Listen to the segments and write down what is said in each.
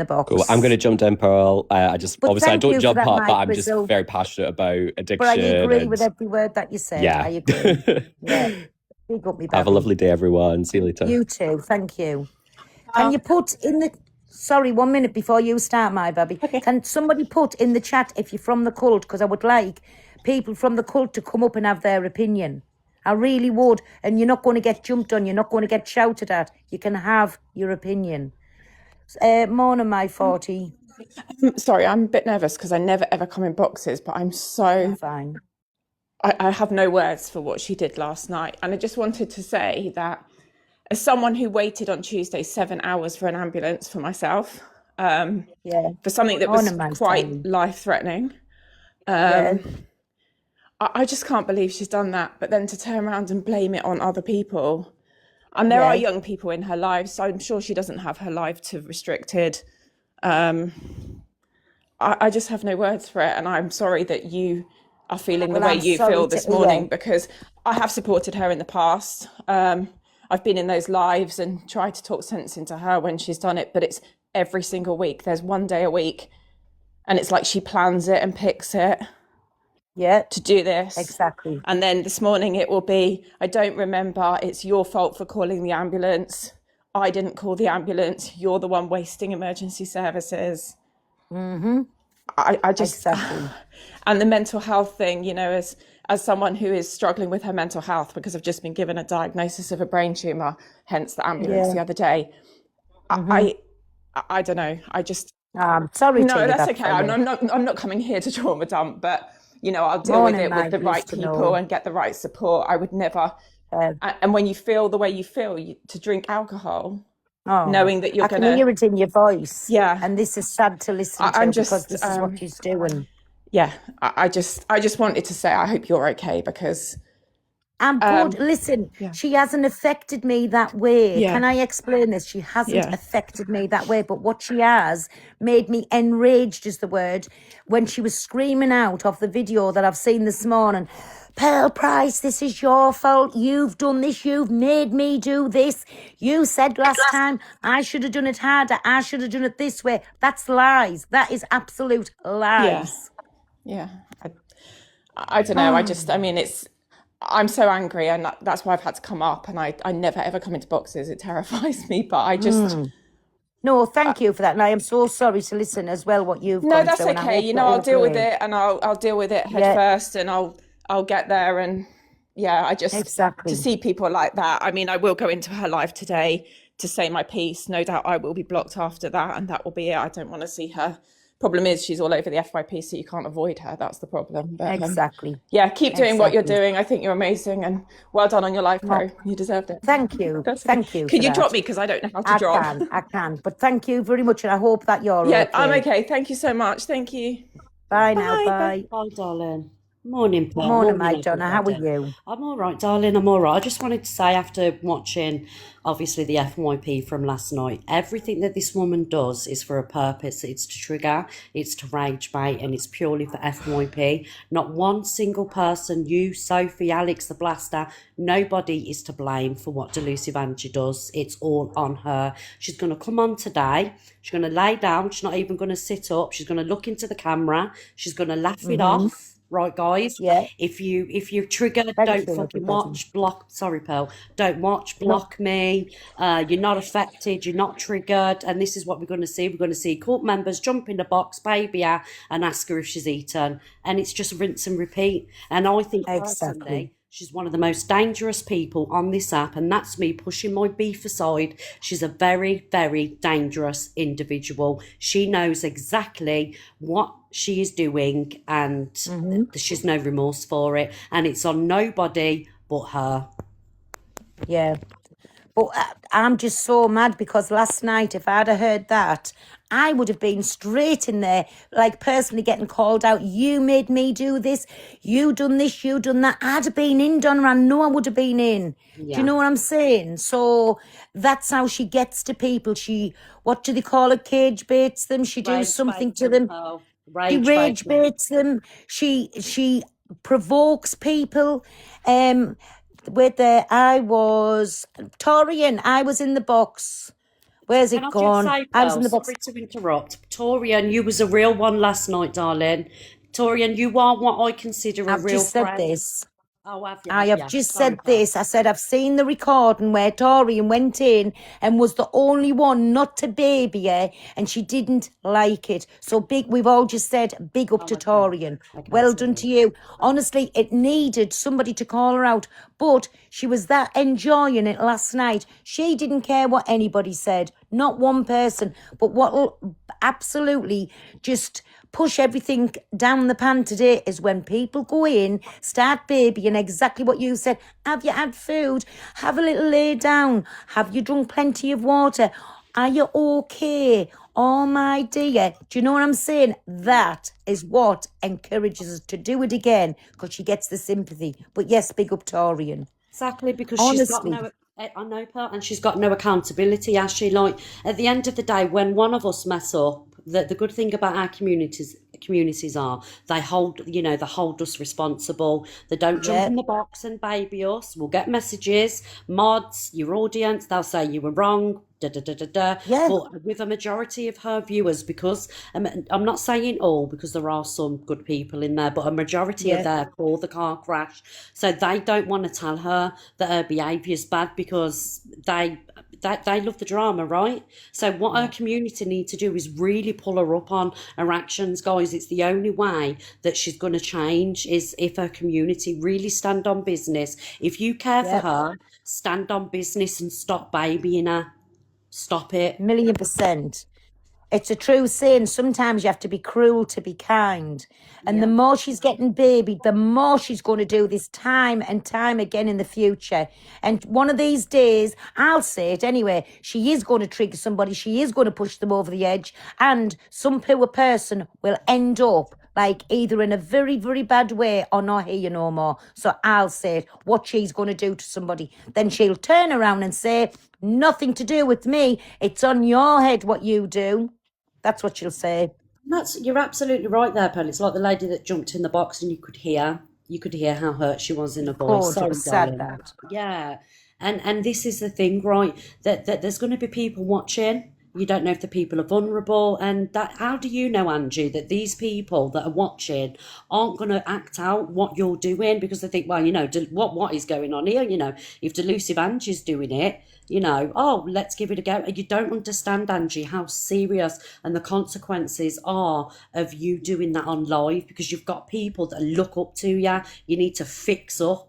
the Cool. I'm box. going to jump in, Pearl. I But obviously I thank don't you for jump that, up, but Mike I'm just Rizzo. very passionate about But I addiction agree with and every word that you said. I yeah. agree. Yeah. Big up me, Have a baby. lovely day, everyone. See you later. You too. Thank you. Can you put in the... Sorry, 1 minute before you start, my baby. Okay. Can somebody put in the chat if you're from the cult? Because I would like people from the cult to come up and have their opinion. I really would. And you're not going to get jumped on. You're not going to get shouted at. You can have your opinion. Morning, my 40. Sorry, I'm a bit nervous because I never ever come in boxes, but I'm so... Fine. I have no words for what she did last night. And I just wanted to say that as someone who waited on Tuesday 7 hours for an ambulance for myself, for something that was quite life-threatening, I just can't believe she's done that. But then to turn around and blame it on other people. And there are young people in her life, so I'm sure she doesn't have her life too restricted. I just have no words for it. And I'm sorry that you are feeling the way you feel this morning, because I have supported her in the past. I've been in those lives and tried to talk sense into her when she's done it, but it's every single week. There's 1 day a week, and it's like she plans it and picks it to do this. Exactly. And then this morning it will be, I don't remember, it's your fault for calling the ambulance. I didn't call the ambulance. You're the one wasting emergency services. I just... And the mental health thing, you know, as someone who is struggling with her mental health because I've just been given a diagnosis of a brain tumour, hence the ambulance the other day. I don't know. I just... I'm sorry. No, that's okay. I'm not coming here to trauma dump, but you know, I'll deal with it with the right people and get the right support. I would never. And when you feel the way you feel, to drink alcohol, knowing that you're going to... I can hear it in your voice. Yeah. And this is sad to listen to because this is what she's doing. Yeah. I just wanted to say I hope you're okay, because... I'm good. Listen, she hasn't affected me that way. Can I explain this? She hasn't affected me that way. But what she has made me enraged is the word, when she was screaming out of the video that I've seen this morning, Pearl Price, this is your fault. You've done this. You've made me do this. You said last time I should have done it harder. I should have done it this way. That's lies. That is absolute lies. Yeah. I don't know. I mean, I'm so angry, and that's why I've had to come up, and I never ever come into boxes. It terrifies me, but I just... No, thank you for that. And I am so sorry to listen as well what you've gone through. No, that's okay. You know, I'll deal with it, and I'll deal with it head first, and I'll get there. And I just... To see people like that, I mean, I will go into her live today to say my piece. No doubt I will be blocked after that, and that will be it. I don't want to see her. Problem is, she's all over the FYP, so you can't avoid her. That's the problem. But, keep doing what you're doing. I think you're amazing, and well done on your life, Pro. You deserved it. Thank you. Thank you. Can you drop me, because I don't know how to drop? I can. But thank you very much, and I hope that you're okay. Yeah, I'm okay. Thank you so much. Thank you. Bye now. Bye. Bye, darling. Morning, Paul. Morning, mate, Donna. How are you? I'm all right, darling. I'm all right. I just wanted to say, after watching, obviously, the FYP from last night, everything that this woman does is for a purpose. It's to trigger, it's to rage bait, and it's purely for FYP. Not one single person, you, Sophie, Alex, the Blaster, nobody is to blame for what Delusive Angie does. It's all on her. She's going to come on today. She's going to lay down. She's not even going to sit up. She's going to look into the camera. She's going to laugh it off. Right, guys. Yeah. If you trigger, don't fucking watch, block. Sorry, Pearl. Don't watch, block me. You're not affected. You're not triggered. And this is what we're going to see. We're going to see court members jump in the box, baby her, and ask her if she's eaten. And it's just rinse and repeat. And I think personally, she's one of the most dangerous people on this app, and that's me pushing my beef aside. She's a very, very dangerous individual. She knows exactly what she is doing, and she's no remorse for it, and it's on nobody but her. Yeah. But I'm just so mad because last night, if I'd have heard that, I would have been straight in there, like personally getting called out. You made me do this. You done this. You done that. I'd have been in, Donna. I know I would have been in. Yeah. Do you know what I'm saying? So that's how she gets to people. She, what do they call it? Cage baits them. She does something to them. She rage baits them. She provokes people. I was Torian. I was in the box Where's Can it I just gone? say, I was Pearl, in the box. sorry to interrupt. Torian, you was a real one last night, darling. Torian, you are what I consider a I've real just said friend. this. Oh, have you? I Have have you? just Sorry, said Pearl. this. I said I've seen the recording where Torian went in and was the only one not to baby her, and she didn't like it. So big. We've all just said big up Oh, to okay. Torian. Okay, Well done sorry. to you. Honestly, it needed somebody to call her out, but she was that enjoying it last night. She didn't care what anybody said, not one person. But what'll absolutely just push everything down the pan today is when people go in, start babying exactly what you said. Have you had food? Have a little lay down. Have you drunk plenty of water? Are you okay? Oh my dear. Do you know what I'm saying? That is what encourages us to do it again, because she gets the sympathy. But yes, big up Torian. Exactly, because she's got Honestly. no, I know, Pearl, and she's got no accountability, has she? Like, at the end of the day, when one of us mess up, the good thing about our communities are they hold, they hold us responsible. They don't jump Yeah. in the box and baby us. We'll get messages, mods, your audience, they'll say you were wrong, da da da da da. Yeah. But with a majority of her viewers, because I'm not saying all, because there are some good people in there, but a majority are Yeah. there for the car crash, so they don't want to tell her that her behaviour is bad because they love the drama, right? So what our community need to do is really pull her up on her actions, guys. It's the only way that she's going to change is if her community really stand on business. If you care for Yeah. her, stand on business and stop babying her. Stop it. 1,000,000%. It's a true saying. Sometimes you have to be cruel to be kind. And the Yeah. more she's getting babied, the more she's going to do this time and time again in the future. And one of these days, I'll say it anyway, she is going to trigger somebody. She is going to push them over the edge. And some poor person will end up like either in a very, very bad way or not here no more. So I'll say it, what she's going to do to somebody. Then she'll turn around and say, nothing to do with me. It's on your head what you do. That's what she'll say. You're absolutely right there, Pearl. It's like the lady that jumped in the box and you could hear how hurt she was in her voice. God, it Sorry, was sad darling. that. Yeah. And this is the thing, right? That there's going to be people watching. You don't know if the people are vulnerable, and that how do you know, Angie, that these people that are watching aren't going to act out what you're doing because they think, well, what is going on here? If Delusive Angie's doing it, oh, let's give it a go. You don't understand, Angie, how serious and the consequences are of you doing that on live, because you've got people that look up to you. You need to fix up.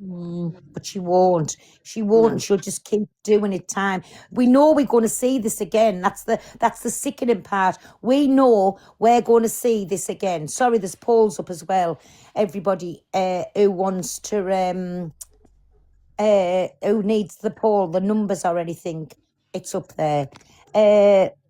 But she won't. She won't. No. She'll just keep doing it time. We know we're going to see this again. That's the sickening part. We know we're going to see this again. Sorry, there's polls up as well. Everybody who wants to who needs the poll, the numbers or anything, it's up there.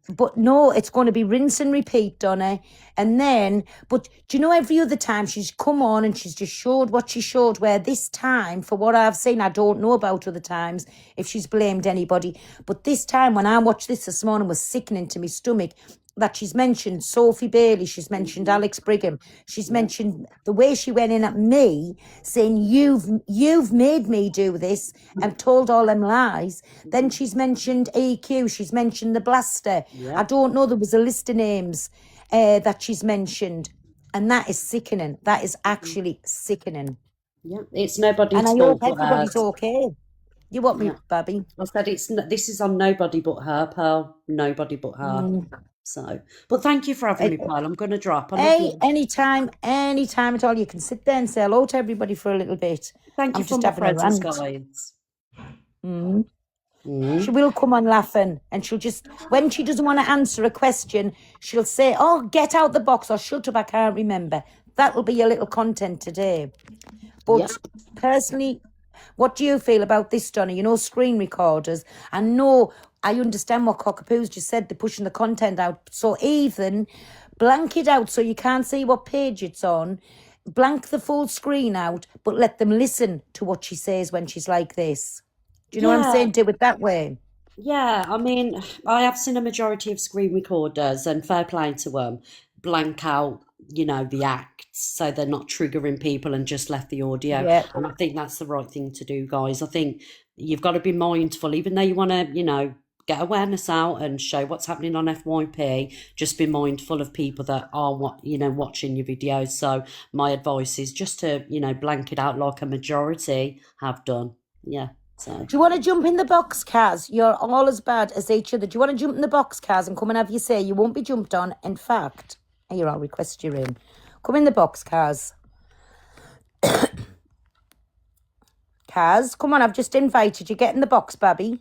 But no, it's going to be rinse and repeat, Donna. And then, but do you know, every other time she's come on and she's just showed what she showed, where this time, for what I've seen, I don't know about other times if she's blamed anybody, but this time when I watched this morning was sickening to my stomach, that she's mentioned Sophie Bailey, she's mentioned Alex Brigham, she's mentioned the way she went in at me, saying you've made me do this and told all them lies. Then she's mentioned EQ, she's mentioned the Blaster. I don't know, there was a list of names that she's mentioned, and that is sickening. That is actually sickening. Yeah, it's nobody's And I fault hope but hers. everybody's okay. You want me, Yeah. Babby? I said this is on nobody but her, Pearl. Nobody but her. So, but thank you for having me, Pearl. I'm going to drop. I love Hey, you. anytime at all. You can sit there and say hello to everybody for a little bit. Thank you I'm for just my having a presence, rant. guys. She will come on laughing, and she'll just, when she doesn't want to answer a question, she'll say, oh, get out the box, or shut up, I can't remember. That'll be your little content today. But Yep. personally, what do you feel about this, Donna? Screen recorders. I know, I understand what Cockapoo's just said. They're pushing the content out. So even blank it out so you can't see what page it's on. Blank the full screen out, but let them listen to what she says when she's like this. Do you know what I'm Yeah. saying? Do it that way. Yeah, I mean, I have seen a majority of screen recorders, and fair play to them, blank out, the acts, so they're not triggering people and just left the audio. Yeah. And I think that's the right thing to do, guys. I think, you've got to be mindful, even though you want to, get awareness out and show what's happening on FYP. Just be mindful of people that are watching your videos. So my advice is just to blank it out like a majority have done. Yeah. So Do you want to jump in the box, Kaz? You're all as bad as each other. Do you want to jump in the box, Kaz, and come and have your say? You won't be jumped on. In fact, here, I'll request you in. Come in the box, Kaz. Kaz, come on, I've just invited you. Get in the box, Babby.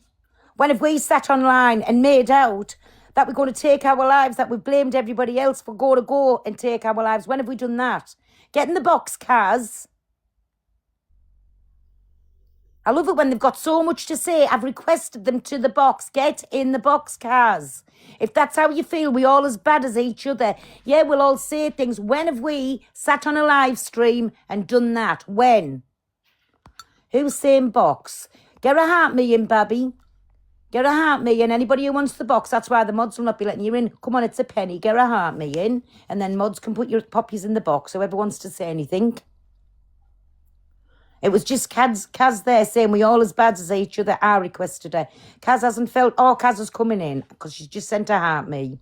When have we sat online and made out that we're going to take our lives, that we've blamed everybody else for go and take our lives? When have we done that? Get in the box, Kaz. I love it when they've got so much to say. I've requested them to the box. Get in the box, Kaz. If that's how you feel, we're all as bad as each other. Yeah, we'll all say things. When have we sat on a live stream and done that? When? Who's saying box? Get a heart me in, Babby. Get a heart me in. Anybody who wants the box, that's why the mods will not be letting you in. Come on, it's a penny. Get a heart me in. And then mods can put your poppies in the box, whoever wants to say anything. It was just Kaz there saying we all as bad as each other. I requested her. Kaz hasn't felt, Kaz is coming in because she's just sent a heart me.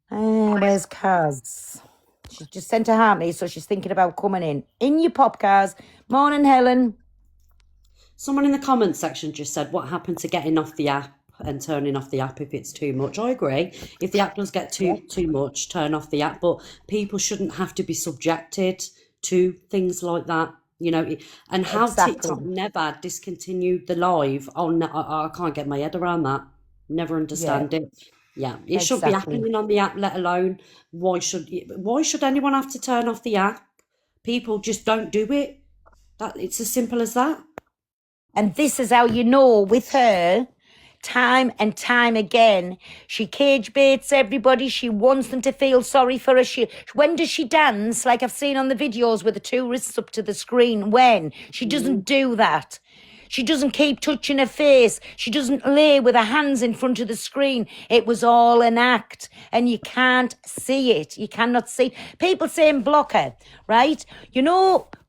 Where's Kaz? She's just sent a heart me, so she's thinking about coming in. In your pop, Kaz. Morning, Helen. someone in the comments section just said, what happened to getting off the app and turning off the app if it's too much? I agree. If the app does get too much, turn off the app. But people shouldn't have to be subjected to things like that, and how TikTok never discontinued the live. I can't get my head around that. Never understand it. Yeah, it shouldn't be happening on the app, let alone why should anyone have to turn off the app? People just don't do it. It's as simple as that. And this is how you know with her, time and time again, she cage baits everybody. She wants them to feel sorry for her. When does she dance? Like I've seen on the videos with the two wrists up to the screen. When? She doesn't do that. She doesn't keep touching her face. She doesn't lay with her hands in front of the screen. It was all an act. And you can't see it. You cannot see. People saying block her, right?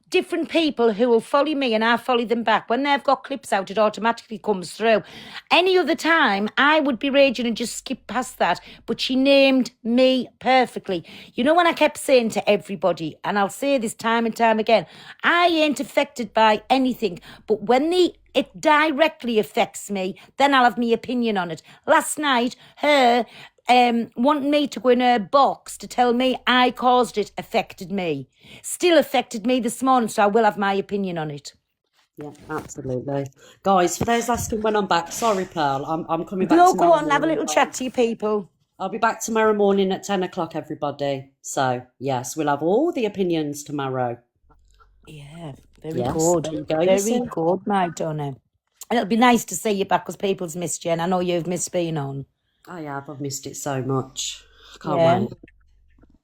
Different people who will follow me and I follow them back. When they've got clips out, it automatically comes through. Any other time, I would be raging and just skip past that. But she named me perfectly. When I kept saying to everybody, and I'll say this time and time again, I ain't affected by anything. But when it directly affects me, then I'll have my opinion on it. Last night, her wanting me to go in her box to tell me I caused it affected me. Still affected me this morning, so I will have my opinion on it. Yeah, absolutely. Guys, for those asking when I'm back, sorry, Pearl, I'm coming back No, tomorrow go on, have a morning, little guys. chat to you people. I'll be back tomorrow morning at 10 o'clock, everybody. So, yes, we'll have all the opinions tomorrow. Yeah, very Yes, good. there you go, Very see? good, my Donna. And it'll be nice to see you back because people's missed you, and I know you've missed being on. I have. I've missed it so much. Can't Yeah. wait.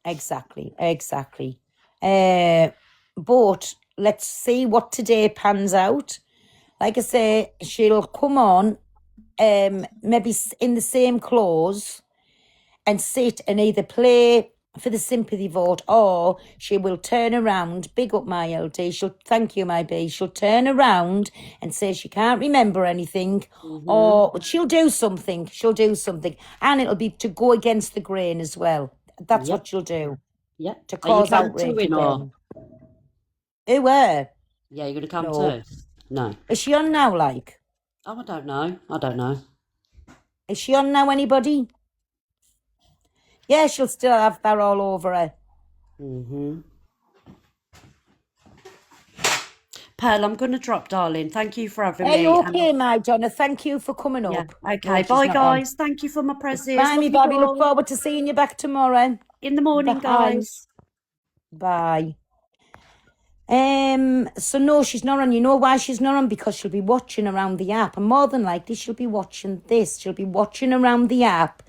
Exactly. But let's see what today pans out. Like I say, she'll come on maybe in the same clothes and sit and either play for the sympathy vote or she will turn around, big up my LD, thank you, my B, she'll turn around and say she can't remember anything or she'll do something, and it'll be to go against the grain as well. That's Yep. what she'll do, Yeah. to Are you cause outrage cancelling or? again. Who were? Yeah, you're going to come No. too? No. Is she on now, like? Oh, I don't know. Is she on now, anybody? Yeah, she'll still have that all over her. Pearl, I'm going to drop, darling. Thank you for having Hey, me. okay, my Donna. Thank you for coming Yeah. up. Okay. No, she's Bye, not on. guys. Thank you for my presents. Bye, me Love you Bobby. Look all. forward to seeing you back tomorrow. In the morning, Bye. guys. Bye. So no, she's not on. You know why she's not on? Because she'll be watching around the app, and more than likely she'll be watching this. She'll be watching around the app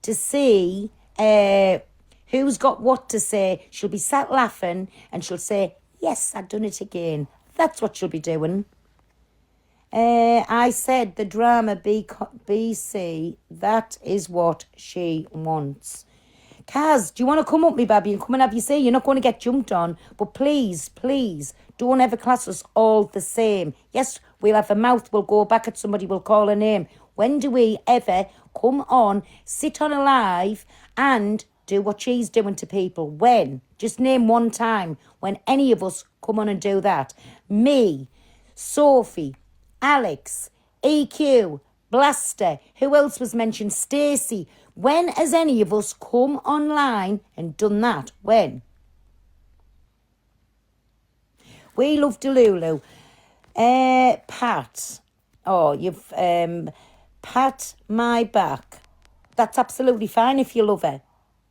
to see who's got what to say. She'll be sat laughing, and she'll say, "Yes, I've done it again." That's what she'll be doing. I said the drama BC. That is what she wants. Kaz, do you want to come up, me baby, and come and have your say? You're not going to get jumped on, but please, please, Don't ever class us all the same. Yes, we'll have a mouth, we'll go back at somebody, we'll call a name. When do we ever come on, sit on a live and do what she's doing to people? When? Just name one time when any of us come on and do that. Me, Sophie, Alex, EQ, Blaster, who else was mentioned? Stacey. When has any of us come online and done that? When? We love Delulu. Pat. Oh, you've pat my back. That's absolutely fine if you love her.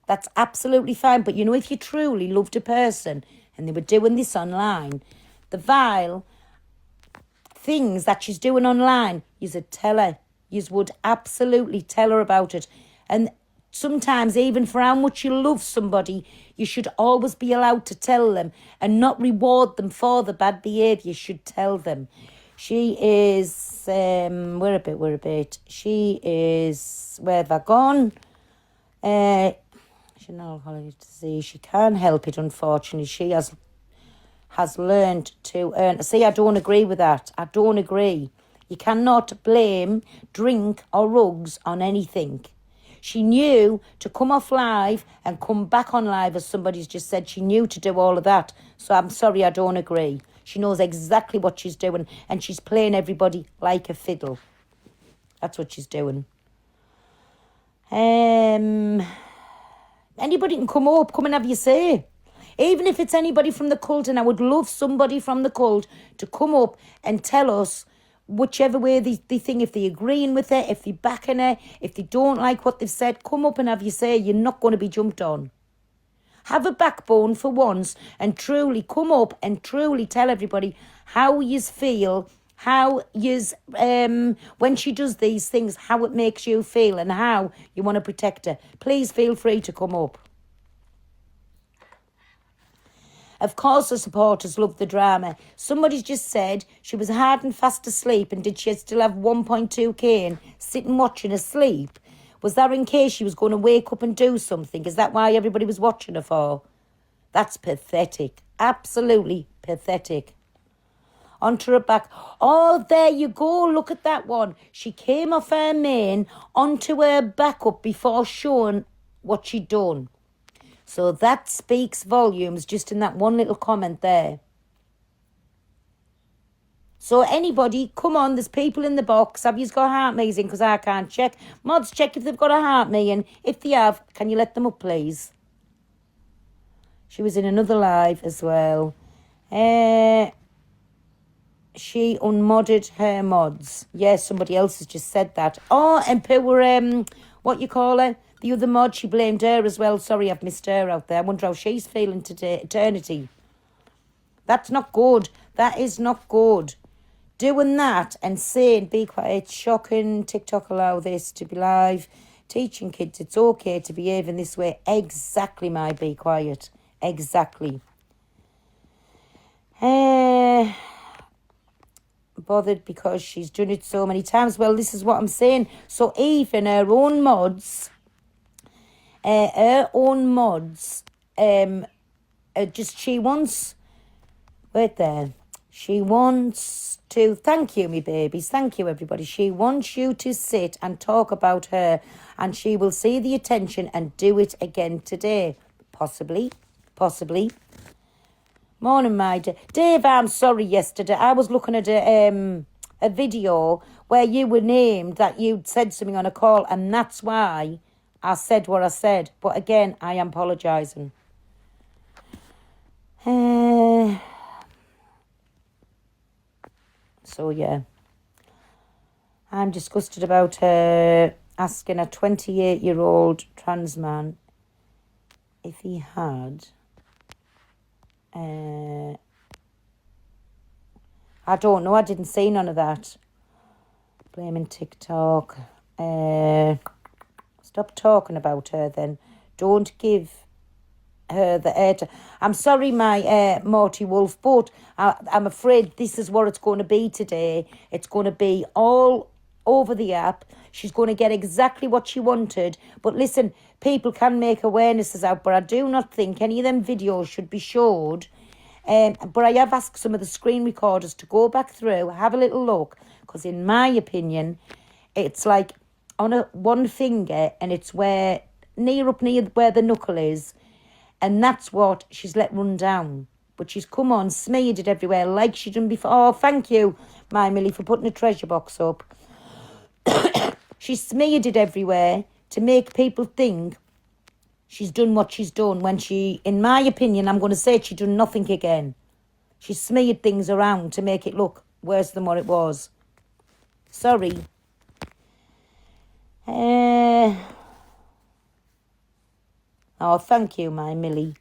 That's absolutely fine. But you know, if you truly loved a person and they were doing this online, the vile things that she's doing online, you'd tell her. You would absolutely tell her about it. And sometimes, even for how much you love somebody, you should always be allowed to tell them and not reward them for the bad behaviour. You should tell them. She is, where a bit. She is, where have I gone? She's not alcoholic disease. She can't help it, unfortunately. She has learned to earn. See, I don't agree with that. I don't agree. You cannot blame drink or rugs on anything. She knew to come off live and come back on live, as somebody's just said. She knew to do all of that. So I'm sorry, I don't agree. She knows exactly what she's doing, and she's playing everybody like a fiddle. That's what she's doing. Anybody can come up, come and have your say. Even if it's anybody from the cult, and I would love somebody from the cult to come up and tell us whichever way they think, if they're agreeing with her, if they're backing her, if they don't like what they've said, come up and have your say. You're not going to be jumped on. Have a backbone for once and truly come up and truly tell everybody how yous feel, how yous, when she does these things, how it makes you feel and how you want to protect her. Please feel free to come up. Of course the supporters love the drama. Somebody's just said she was hard and fast asleep, and did she still have 1.2k and sitting watching asleep? Was that in case she was going to wake up and do something? Is that why everybody was watching her for? That's pathetic. Absolutely pathetic. Onto her back. Oh, there you go. Look at that one. She came off her main onto her backup before showing what she'd done. So that speaks volumes just in that one little comment there. So anybody, come on, there's people in the box. Have you got heart me's in? Because I can't check. Mods, check if they've got a heart me in. If they have, can you let them up, please? She was in another live as well. She unmodded her mods. Yes, somebody else has just said that. Oh, and poor, what you call her? The other mod, she blamed her as well. Sorry, I've missed her out there. I wonder how she's feeling today. Eternity. That's not good. That is not good. Doing that and saying, be quiet, it's shocking, TikTok allow this to be live. Teaching kids it's okay to behave in this way. Exactly, my be quiet. Exactly. Bothered because she's done it so many times. Well, this is what I'm saying. So even her own mods, just she wants, wait there, she wants to, thank you, me babies, thank you, everybody. She wants you to sit and talk about her, and she will see the attention and do it again today. Possibly. Morning, my Dave, I'm sorry yesterday. I was looking at a video where you were named that you'd said something on a call, and that's why I said what I said. But again, I am apologising. So, yeah. I'm disgusted about her asking a 28-year-old trans man if he had... I don't know. I didn't see none of that. Blaming TikTok. Stop talking about her then. Don't give her the air. I'm sorry, my Morty Wolf, but I'm afraid this is what it's going to be today. It's going to be all over the app. She's going to get exactly what she wanted. But listen, people can make awarenesses out, but I do not think any of them videos should be showed But I have asked some of the screen recorders to go back through, have a little look, because in my opinion, it's like on one finger, and it's near where the knuckle is, and that's what she's let run down. But she's come on, smeared it everywhere like she done before. Oh, thank you, my Millie, for putting a treasure box up. She smeared it everywhere to make people think she's done what she's done, when she, in my opinion, I'm going to say she done nothing again. She smeared things around to make it look worse than what it was. Sorry. Oh, thank you, my Millie.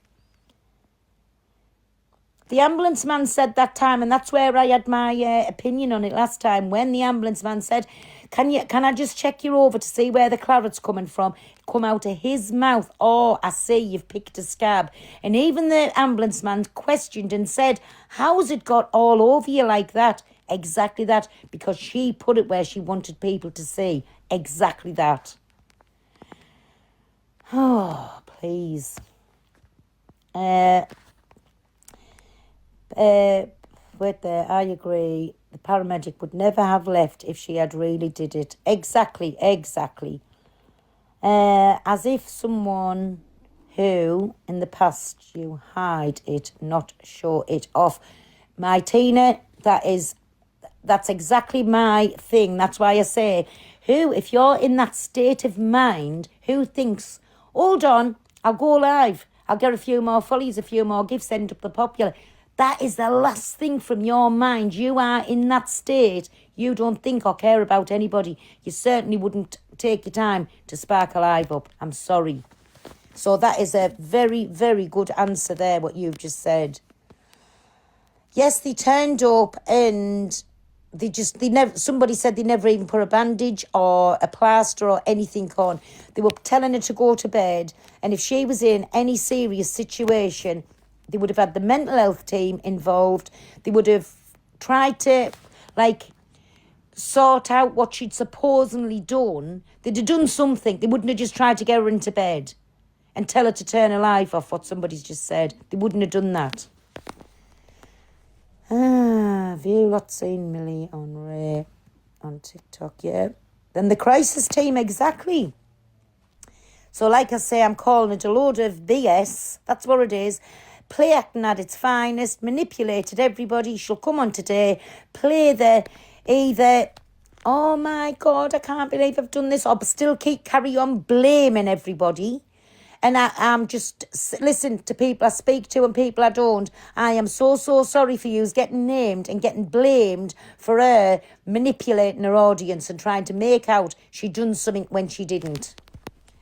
The ambulance man said that time, and that's where I had my opinion on it last time, when the ambulance man said, can I just check you over to see where the claret's coming from? It come out of his mouth. Oh, I see, you've picked a scab. And even the ambulance man questioned and said, how's it got all over you like that? Exactly that, because she put it where she wanted people to see. Exactly that. Oh, please. Wait there, I agree. The paramedic would never have left if she had really did it. Exactly. As if someone who, in the past, you hide it, not show it off. My Tina, that's exactly my thing. That's why I say, if you're in that state of mind, who thinks, hold on, I'll go live, I'll get a few more follies, a few more gifts, end up the popular. That is the last thing from your mind. You are in that state. You don't think or care about anybody. You certainly wouldn't take your time to spark a live up. I'm sorry. So that is a very, very good answer there, what you've just said. Yes, they turned up and somebody said they never even put a bandage or a plaster or anything on. They were telling her to go to bed, and if she was in any serious situation, they would have had the mental health team involved. They would have tried to, sort out what she'd supposedly done. They'd have done something. They wouldn't have just tried to get her into bed and tell her to turn her life off, what somebody's just said. They wouldn't have done that. Have you lot seen Millie on Ray on TikTok? Yeah. Then the crisis team, exactly. So like I say, I'm calling it a load of BS. That's what it is. Play acting at its finest, manipulated everybody. She'll come on today, play oh my God, I can't believe I've done this, or still carry on blaming everybody. And I'm just, listen to people I speak to and people I don't. I am so sorry for you getting named and getting blamed for her manipulating her audience and trying to make out she done something when she didn't.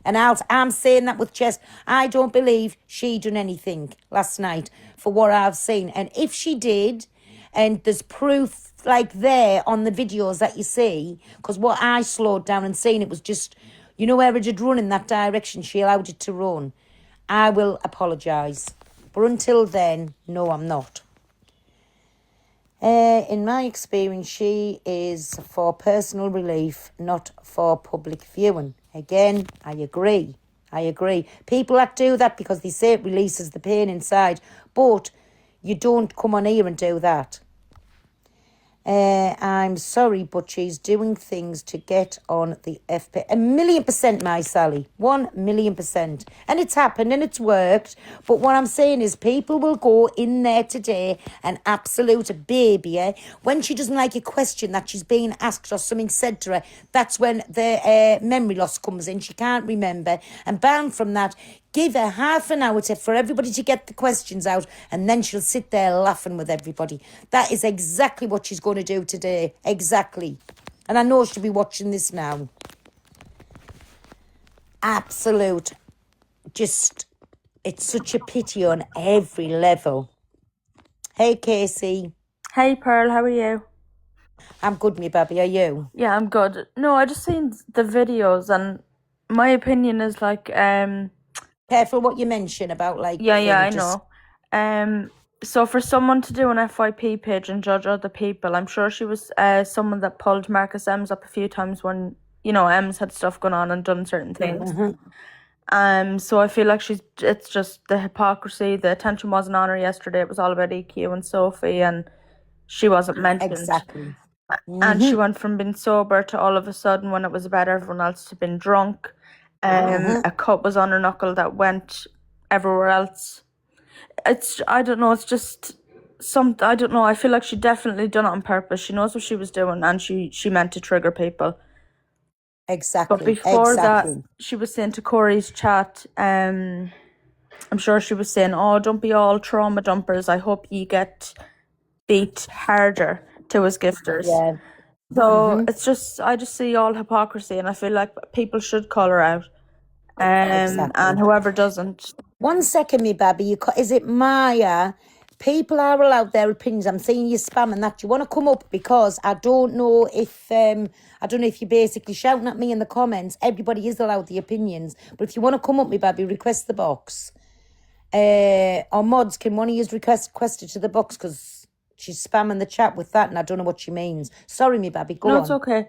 And I'm saying that with chest. I don't believe she done anything last night for what I've seen. And if she did, and there's proof there on the videos that you see, because what I slowed down and seen, it was just, where it had run in that direction, she allowed it to run. I will apologise. But until then, no, I'm not. In my experience, she is for personal relief, not for public viewing. Again, I agree. People that do that because they say it releases the pain inside, but you don't come on here and do that. I'm sorry, but she's doing things to get on the FP. 1,000,000%, my Sally. 1,000,000%. And it's happened and it's worked. But what I'm saying is people will go in there today and absolute baby her. When she doesn't like a question that she's being asked or something said to her, that's when the memory loss comes in. She can't remember. And bound from that, give her half an hour for everybody to get the questions out, and then she'll sit there laughing with everybody. That is exactly what she's going to do today. Exactly. And I know she'll be watching this now. Absolute. Just, it's such a pity on every level. Hey, Casey. Hey Pearl, how are you? I'm good, me baby. Are you? Yeah, I'm good. No, I just seen the videos and my opinion is Careful what you mention about yeah, I know. So for someone to do an FYP page and judge other people, I'm sure she was someone that pulled Marcus Ems up a few times when, Ems had stuff going on and done certain things. So I feel like it's just the hypocrisy. The attention wasn't on her yesterday. It was all about EQ and Sophie, and she wasn't mentioned. Exactly. And she went from being sober to all of a sudden, when it was about everyone else, to being drunk. A cut was on her knuckle that went everywhere else. I don't know, it's just I don't know, I feel like she definitely done it on purpose. She knows what she was doing, and she meant to trigger people. Exactly. But before exactly. that, she was saying to Corey's chat, I'm sure she was saying, oh, don't be all trauma dumpers. I hope you get beat harder, to his gifters. Yeah. So it's just, I just see all hypocrisy, and I feel like people should call her out. Exactly. And whoever doesn't. 1 second, me baby. Is it Maya? People are allowed their opinions. I'm saying you spam and that. You want to come up, because I don't know if you're basically shouting at me in the comments. Everybody is allowed the opinions, but if you want to come up, me baby, request the box. Or mods, can one of you request it to the box, because she's spamming the chat with that, and I don't know what she means. Sorry, me baby. Go on. No, it's okay.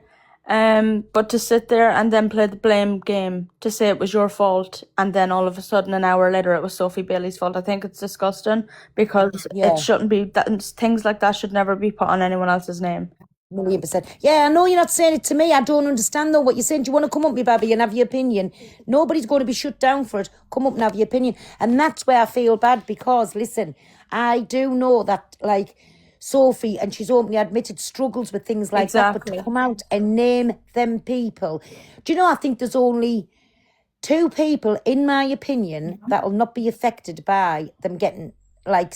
But to sit there and then play the blame game, to say it was your fault, and then all of a sudden an hour later it was Sophie Bailey's fault, I think it's disgusting, because Yeah. it shouldn't be, things like that should never be put on anyone else's name. 1,000,000%. Yeah, I know you're not saying it to me. I don't understand though what you're saying. Do you want to come up, me baby, and have your opinion? Nobody's going to be shut down for it. Come up and have your opinion. And that's where I feel bad, because listen, I do know that, like, Sophie, and she's openly admitted, struggles with things like that, but to Exactly. come out and name them people. Do you know, I think there's only 2 people, in my opinion, that will not be affected by them getting, like,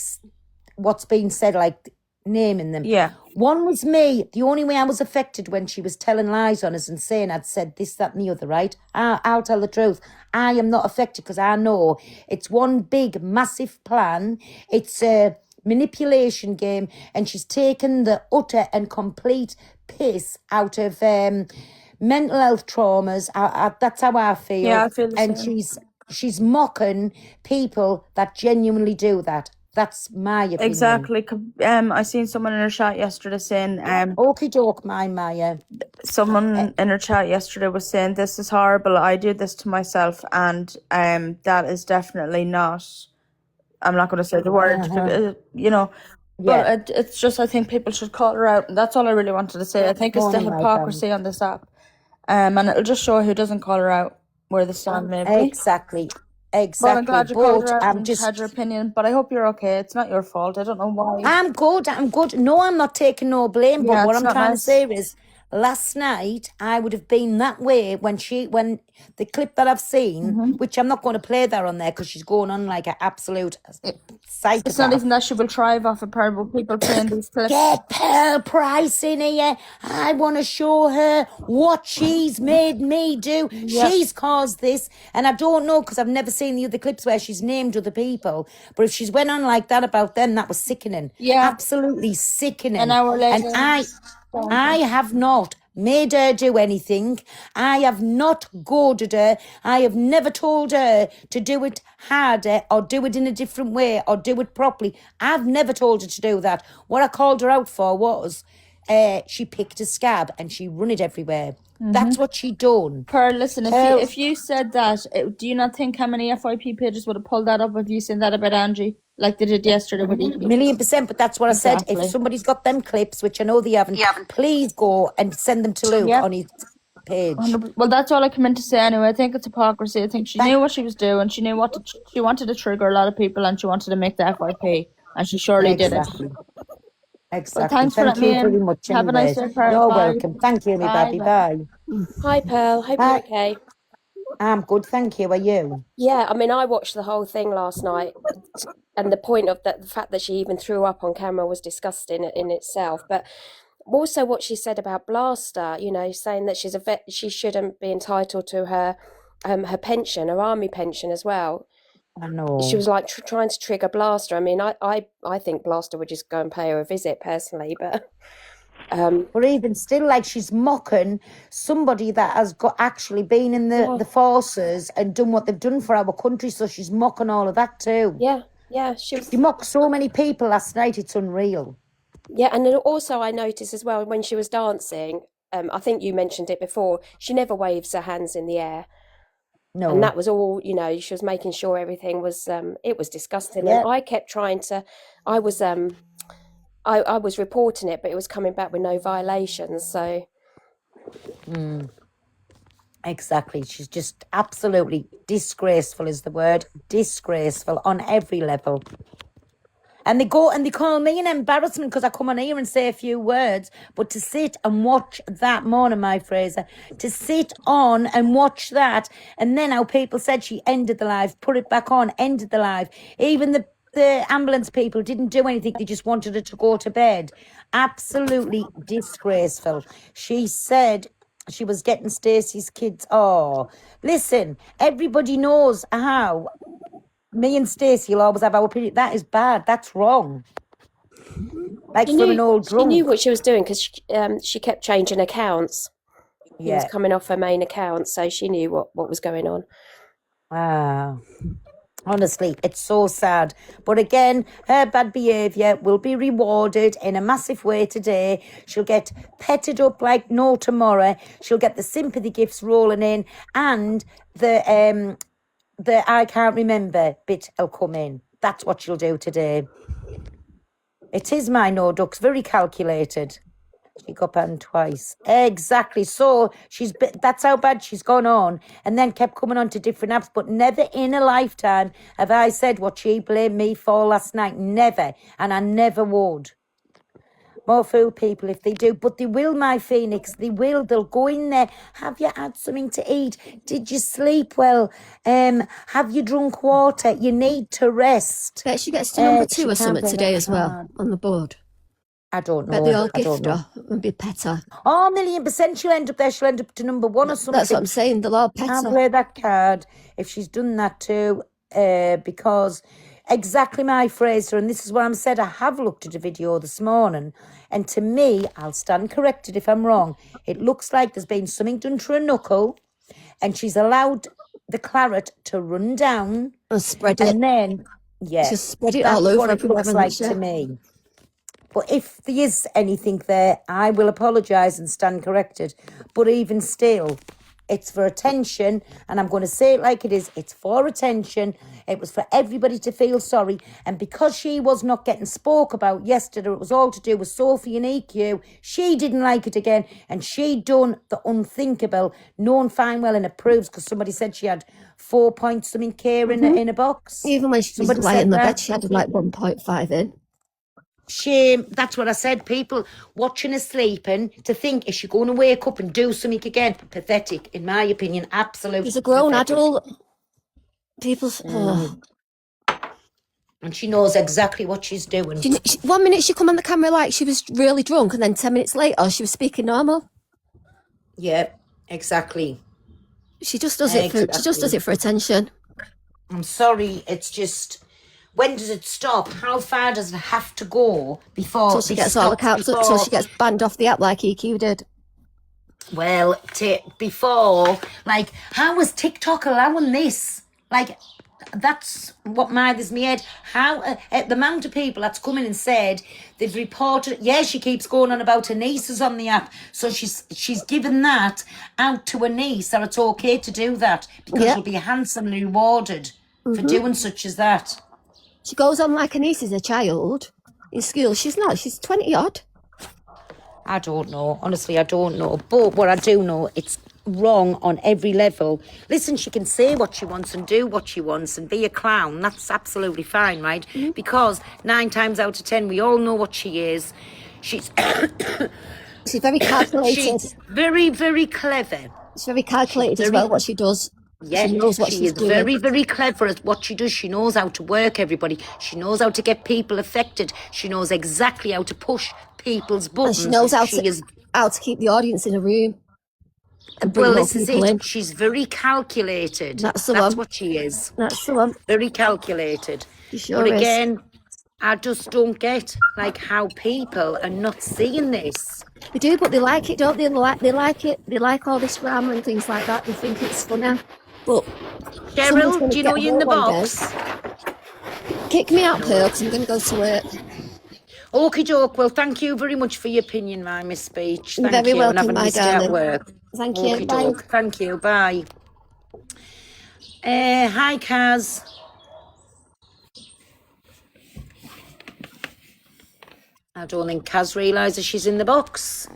what's being said, like naming them. Yeah. One was me. The only way I was affected when she was telling lies on us and saying I'd said this, that, and the other, right? I'll tell the truth. I am not affected, because I know it's one big, massive plan. It's a manipulation game, and she's taken the utter and complete piss out of mental health traumas. That's how I feel. Yeah, I feel the And same. she's mocking people that genuinely do that. That's my opinion. Exactly. I seen someone in her chat yesterday saying, Okie doke, my Maya. someone in her chat yesterday was saying, this is horrible, I do this to myself, and that is definitely not, I'm not going to say the word, you know, Yeah. but it's just, I think people should call her out, and that's all I really wanted to say. I think it's the Morning, my hypocrisy on this app, and it'll just show who doesn't call her out where the stand may be. Exactly. Well, I'm glad you called But her out I'm and just, had your opinion, but I hope you're okay. It's not your fault. I don't know why. I'm good. No, I'm not taking no blame. Yeah, But what it's I'm not trying to nice. say is, last night I would have been that way when the clip that I've seen, which I'm not going to play that on there, because she's going on like an absolute psychopath. It's not even that she will thrive off of people playing these clips. Get Pearl Price in here. I want to show her what she's made me do. Yep. She's caused this. And I don't know, because I've never seen the other clips where she's named other people. But if she's went on like that about them, that was sickening. Yeah. Absolutely sickening. An hour later. And I have not made her do anything. I have not goaded her. I have never told her to do it harder, or do it in a different way, or do it properly. I've never told her to do that. What I called her out for was she picked a scab and she run it everywhere. That's what she done. Pearl, listen, Pearl- if you said that, do you not think how many FYP pages would have pulled that up if you said that about Angie, like they did yesterday with you? 1,000,000%, but that's what I said. Exactly. If somebody's got them clips, which I know they haven't, please go and send them to Luke Yep. on his page. Well, that's all I come in to say anyway. I think it's hypocrisy. I think she knew what she was doing. She knew she wanted to trigger a lot of people, and she wanted to make the FYP, and she surely did it. Exactly. thanks for Thank letting you me in. very much. Have a nice anyways. day, Pearl. You're Bye. welcome. Thank you, me Bye, baby. bye. Bye. Hi, Pearl. Hope Hi. you're okay. I'm good, thank you. Are you? Yeah, I mean, I watched the whole thing last night, and the point of that, the fact that she even threw up on camera was disgusting in itself. But also, what she said about Blaster, you know, saying that she's a vet, she shouldn't be entitled to her pension, her army pension as well. I know. She was like trying to trigger Blaster. I mean, I think Blaster would just go and pay her a visit personally, but. But even still, like, she's mocking somebody that has actually been in the forces and done what they've done for our country. So she's mocking all of that too. Yeah, she mocked so many people last night. It's unreal. Yeah, and then also I noticed as well when she was dancing. I think you mentioned it before. She never waves her hands in the air. No. And that was all, you know, she was making sure everything was, it was disgusting. Yeah. And I kept trying to, I was reporting it, but it was coming back with no violations. So Exactly. She's just absolutely disgraceful is the word. Disgraceful on every level. And they go and they call me an embarrassment because I come on here and say a few words. But to sit and watch that, morning, my Fraser, to sit on and watch that, and then how people said she ended the live, put it back on, ended the live. Even the ambulance people didn't do anything. They just wanted her to go to bed. Absolutely disgraceful. She said she was getting Stacey's kids. Oh, listen, everybody knows how. Me and Stacey will always have our opinion. That is bad. That's wrong. Like she for an old she knew drunk. what she was doing because she kept changing accounts. He was Yeah. coming off her main account, so she knew what was going on. Wow. Honestly, it's so sad. But again, her bad behaviour will be rewarded in a massive way today. She'll get petted up like no tomorrow. She'll get the sympathy gifts rolling in, and the I can't remember bit will come in. That's what she'll do today. It is my no ducks, very calculated. She got banned twice. Exactly. So that's how bad she's gone on, and then kept coming on to different apps. But never in a lifetime have I said what she blamed me for last night. Never, and I never would. More fool people if they do, but they will, my Phoenix. They will. They'll go in there. Have you had something to eat? Did you sleep well? Have you drunk water? You need to rest. Bet she gets to number She 2 or can't something be today that as well hard. on the board. I don't Bet they know. all I don't gift know. her and be pet her. Oh, 1,000,000% she'll end up there. She'll end up to number 1 or something. That's what I'm saying. They'll all pet Can't her. play that card if she's done that too, because exactly my Fraser, and this is what I'm said. I have looked at a video this morning, and to me, I'll stand corrected if I'm wrong. It looks like there's been something done to her knuckle, and she's allowed the claret to run down, And spread it. and then Just spread it that's all over what it everywhere, looks hasn't like she? to me. But if there is anything there, I will apologise and stand corrected. But even still, it's for attention, and I'm going to say it like it is. It's for attention. It was for everybody to feel sorry. And because she was not getting spoke about yesterday, it was all to do with Sophie and EQ. She didn't like it again, and she done the unthinkable, known fine well, and it proves because somebody said she had 4 points something care in a box. Even when she was Somebody lying said in the that. bed, she had like 1.5 in. Shame. That's what I said. People watching her sleeping to think, is she going to wake up and do something again? Pathetic, in my opinion. Absolutely. She's a grown pathetic. adult. People's. Oh. And she knows exactly what she's doing. 1 minute she come on the camera like she was really drunk, and then 10 minutes later she was speaking normal. Yeah, exactly. She just does it for. She just does it for attention. I'm sorry. It's just, when does it stop? How far does it have to go before Till she it gets all the stops? accounts up, till she gets banned off the app like EQ did. Well, before, like, how was TikTok allowing this? Like, that's what mothers me head. How the amount of people that's come in and said they've reported. Yeah, she keeps going on about her nieces on the app, so she's given that out to her niece that it's okay to do that because Yeah. she'll be handsomely rewarded for doing such as that. She goes on like her niece is a child in school. She's not. She's 20 odd. I don't know. Honestly, I don't know. But what I do know, it's wrong on every level. Listen, she can say what she wants and do what she wants and be a clown. That's absolutely fine, right? Because 9 times out of 10, we all know what she is. She's She's very calculated. she's very, very clever. She's very calculated as very- well. What she does. Yes, She knows what she she's is doing. very, very clever at what she does. She knows how to work everybody. She knows how to get people affected. She knows exactly how to push people's And buttons. she knows how She to is keep the audience in a room and bring well, more this is people in. it. She's very calculated. That's the one. what she is. That's the one. Very calculated. She sure But is. again, I just don't get like how people are not seeing this. They do, but they like it, don't they? They like it. They like all this drama and things like that. They think it's funny. But someone's Cheryl, gonna do you know get you're in the hurt one box? day. Kick me out, Pearl, because I'm going to go to work. Okie doke. Well, thank you very much for your opinion, my Miss Speech. You're Thank very you. And have welcome, a my nice day at darling. work. Thank you. Okie Bye. doke. Thank you. Bye. Hi, Kaz. I don't think Kaz realises she's in the box.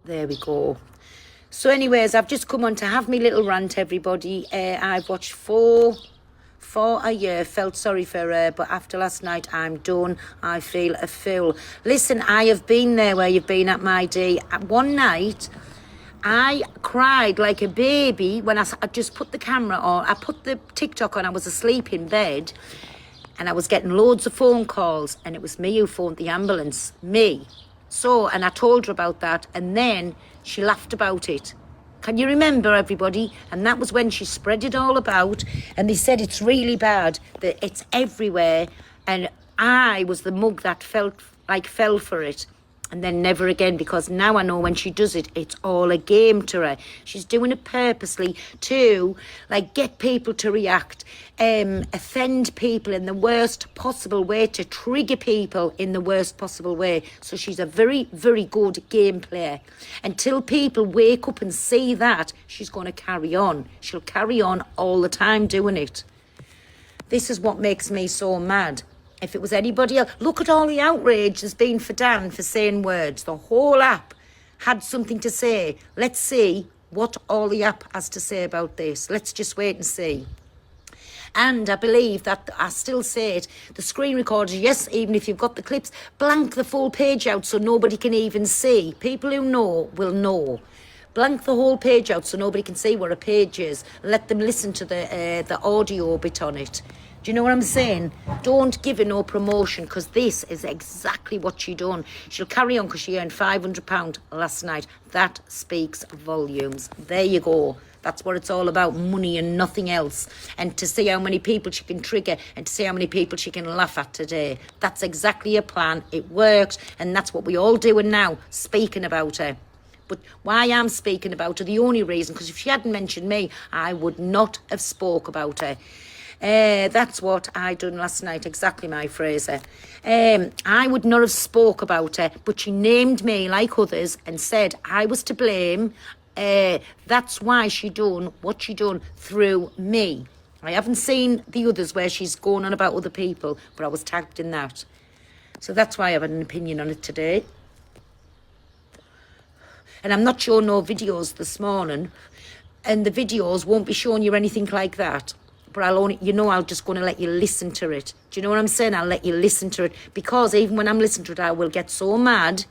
There we go. So anyways, I've just come on to have me little rant, everybody. I've watched four a year, felt sorry for her, but after last night, I'm done. I feel a fool. Listen, I have been there where you've been at my day. One night, I cried like a baby when I just put the camera on. I put the TikTok on. I was asleep in bed and I was getting loads of phone calls, and it was me who phoned the ambulance. Me. So, and I told her about that, and then she laughed about it. Can you remember, everybody? And that was when she spread it all about, and they said it's really bad, that it's everywhere, and I was the mug that fell for it. And then never again, because now I know when she does it, it's all a game to her. She's doing it purposely to, like, get people to react, offend people in the worst possible way, to trigger people in the worst possible way. So she's a very, very good game player. Until people wake up and see that, she's going to carry on. She'll carry on all the time doing it. This is what makes me so mad. If it was anybody else, look at all the outrage there's been for Dan for saying words. The whole app had something to say. Let's see what all the app has to say about this. Let's just wait and see. And I believe that, I still say it, the screen recorders, yes, even if you've got the clips, blank the full page out so nobody can even see. People who know will know. Blank the whole page out so nobody can see where a page is. Let them listen to the audio bit on it. Do you know what I'm saying? Don't give her no promotion, because this is exactly what she done. She'll carry on because she earned £500 last night. That speaks volumes. There you go. That's what it's all about, money and nothing else. And to see how many people she can trigger and to see how many people she can laugh at today. That's exactly her plan. It works, and that's what we all doing now, speaking about her. But why I'm speaking about her, the only reason, because if she hadn't mentioned me, I would not have spoke about her. That's what I done last night, exactly, my Fraser. I would not have spoke about her, but she named me like others and said I was to blame. That's why she done what she done through me. I haven't seen the others where she's going on about other people, but I was tagged in that. So that's why I have an opinion on it today. And I'm not showing no videos this morning, and the videos won't be showing you anything like that. But I'll just going to let you listen to it. Do you know what I'm saying? I'll let you listen to it, because even when I'm listening to it, I will get so mad.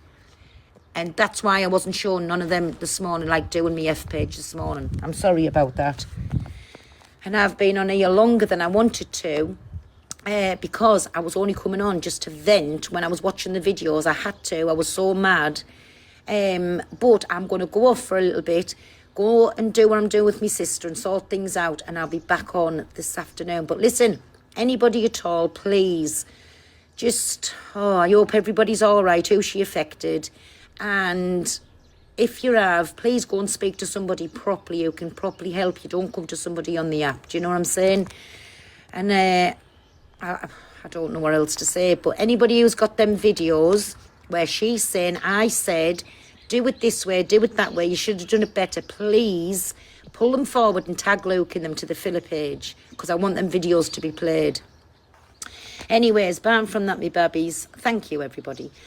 And that's why I wasn't showing none of them this morning, like doing my F page this morning. I'm sorry about that. And I've been on here longer than I wanted to, because I was only coming on just to vent when I was watching the videos. I had to. I was so mad. But I'm going to go off for a little bit, go and do what I'm doing with my sister and sort things out, and I'll be back on this afternoon. But listen, anybody at all, please, I hope everybody's all right, who she affected. And if you have, please go and speak to somebody properly who can properly help you. Don't come to somebody on the app. Do you know what I'm saying? And I don't know what else to say, but anybody who's got them videos where she's saying, I said, do it this way, do it that way, you should have done it better, please pull them forward and tag Luke in them to the filler page, because I want them videos to be played. Anyways, bar from that, me babbies. Thank you, everybody.